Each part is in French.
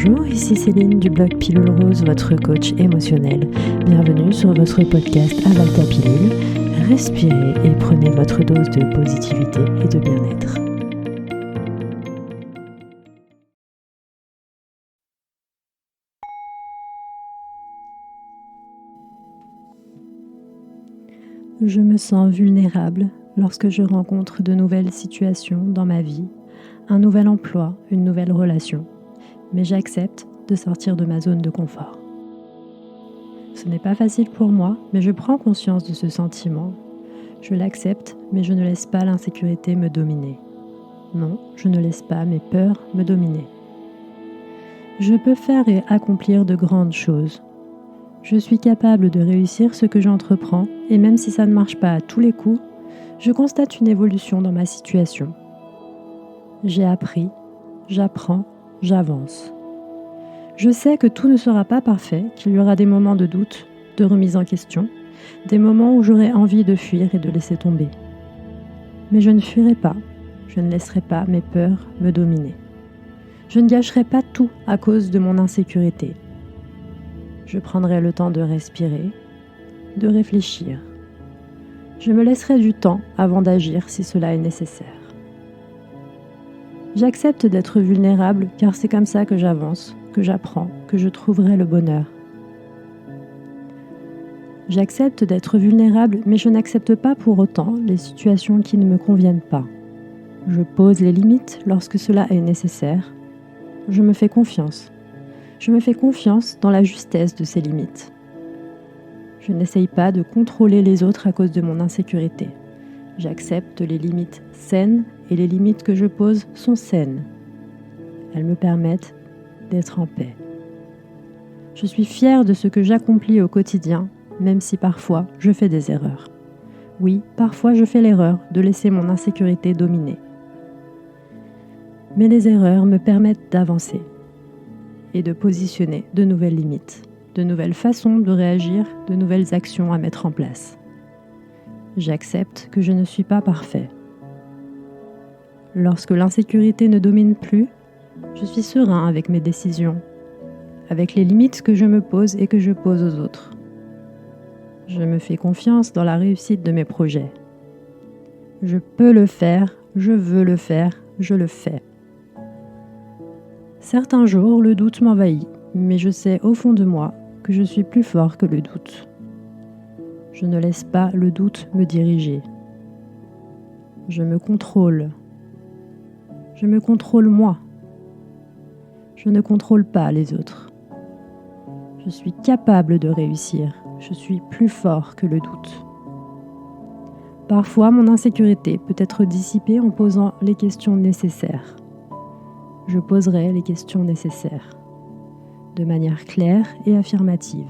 Bonjour, ici Céline du blog Pilule Rose, votre coach émotionnel. Bienvenue sur votre podcast Avale ta pilule. Respirez et prenez votre dose de positivité et de bien-être. Je me sens vulnérable lorsque je rencontre de nouvelles situations dans ma vie, un nouvel emploi, une nouvelle relation. Mais j'accepte de sortir de ma zone de confort. Ce n'est pas facile pour moi, mais je prends conscience de ce sentiment. Je l'accepte, mais je ne laisse pas l'insécurité me dominer. Non, je ne laisse pas mes peurs me dominer. Je peux faire et accomplir de grandes choses. Je suis capable de réussir ce que j'entreprends, et même si ça ne marche pas à tous les coups, je constate une évolution dans ma situation. J'ai appris, j'apprends, j'avance. Je sais que tout ne sera pas parfait, qu'il y aura des moments de doute, de remise en question, des moments où j'aurai envie de fuir et de laisser tomber. Mais je ne fuirai pas, je ne laisserai pas mes peurs me dominer. Je ne gâcherai pas tout à cause de mon insécurité. Je prendrai le temps de respirer, de réfléchir. Je me laisserai du temps avant d'agir si cela est nécessaire. J'accepte d'être vulnérable car c'est comme ça que j'avance, que j'apprends, que je trouverai le bonheur. J'accepte d'être vulnérable, mais je n'accepte pas pour autant les situations qui ne me conviennent pas. Je pose les limites lorsque cela est nécessaire. Je me fais confiance. Je me fais confiance dans la justesse de ces limites. Je n'essaye pas de contrôler les autres à cause de mon insécurité. J'accepte les limites saines et les limites que je pose sont saines. Elles me permettent d'être en paix. Je suis fière de ce que j'accomplis au quotidien, même si parfois je fais des erreurs. Oui, parfois je fais l'erreur de laisser mon insécurité dominer. Mais les erreurs me permettent d'avancer et de positionner de nouvelles limites, de nouvelles façons de réagir, de nouvelles actions à mettre en place. J'accepte que je ne suis pas parfait. Lorsque l'insécurité ne domine plus, je suis serein avec mes décisions, avec les limites que je me pose et que je pose aux autres. Je me fais confiance dans la réussite de mes projets. Je peux le faire, je veux le faire, je le fais. Certains jours, le doute m'envahit, mais je sais au fond de moi que je suis plus fort que le doute. Je ne laisse pas le doute me diriger. Je me contrôle. Je me contrôle moi. Je ne contrôle pas les autres. Je suis capable de réussir. Je suis plus fort que le doute. Parfois, mon insécurité peut être dissipée en posant les questions nécessaires. Je poserai les questions nécessaires, de manière claire et affirmative,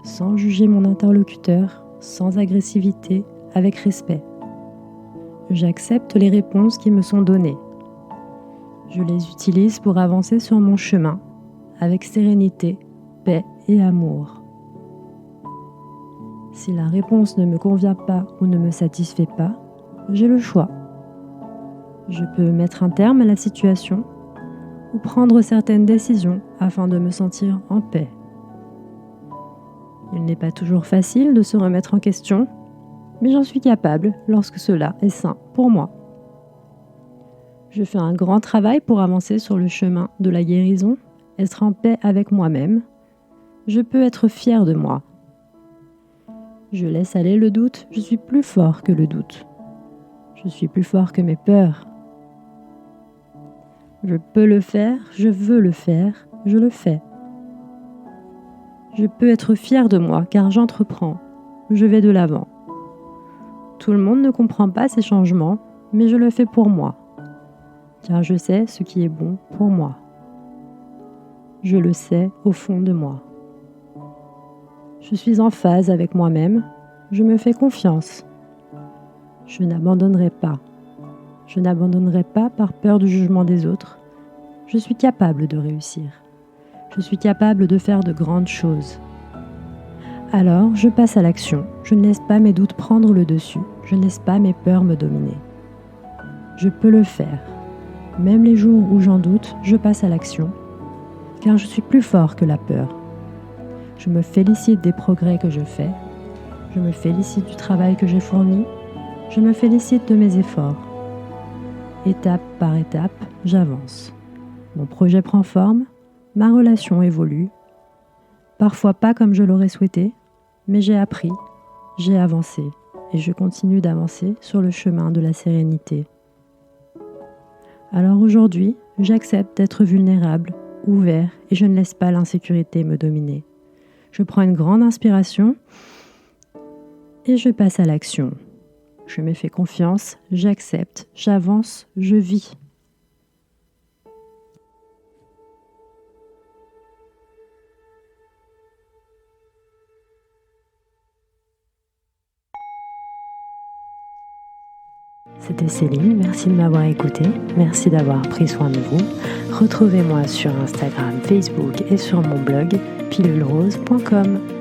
sans juger mon interlocuteur, sans agressivité, avec respect. J'accepte les réponses qui me sont données. Je les utilise pour avancer sur mon chemin, avec sérénité, paix et amour. Si la réponse ne me convient pas ou ne me satisfait pas, j'ai le choix. Je peux mettre un terme à la situation ou prendre certaines décisions afin de me sentir en paix. Il n'est pas toujours facile de se remettre en question, mais j'en suis capable lorsque cela est sain pour moi. Je fais un grand travail pour avancer sur le chemin de la guérison, être en paix avec moi-même. Je peux être fière de moi. Je laisse aller le doute, je suis plus fort que le doute. Je suis plus fort que mes peurs. Je peux le faire, je veux le faire, je le fais. Je peux être fière de moi car j'entreprends, je vais de l'avant. Tout le monde ne comprend pas ces changements, mais je le fais pour moi, car je sais ce qui est bon pour moi. Je le sais au fond de moi. Je suis en phase avec moi-même, je me fais confiance. Je n'abandonnerai pas. Je n'abandonnerai pas par peur du jugement des autres. Je suis capable de réussir. Je suis capable de faire de grandes choses. Alors, je passe à l'action. Je ne laisse pas mes doutes prendre le dessus. Je ne laisse pas mes peurs me dominer. Je peux le faire. Même les jours où j'en doute, je passe à l'action. car je suis plus fort que la peur. Je me félicite des progrès que je fais, je me félicite du travail que j'ai fourni, je me félicite de mes efforts. Étape par étape, j'avance. Mon projet prend forme, ma relation évolue, parfois pas comme je l'aurais souhaité, mais j'ai appris, j'ai avancé et je continue d'avancer sur le chemin de la sérénité. Alors aujourd'hui, j'accepte d'être vulnérable, ouvert et je ne laisse pas l'insécurité me dominer. Je prends une grande inspiration et je passe à l'action. Je me fais confiance, j'accepte, j'avance, je vis. C'était Céline, merci de m'avoir écouté, merci d'avoir pris soin de vous. Retrouvez-moi sur Instagram, Facebook et sur mon blog pilulrose.com.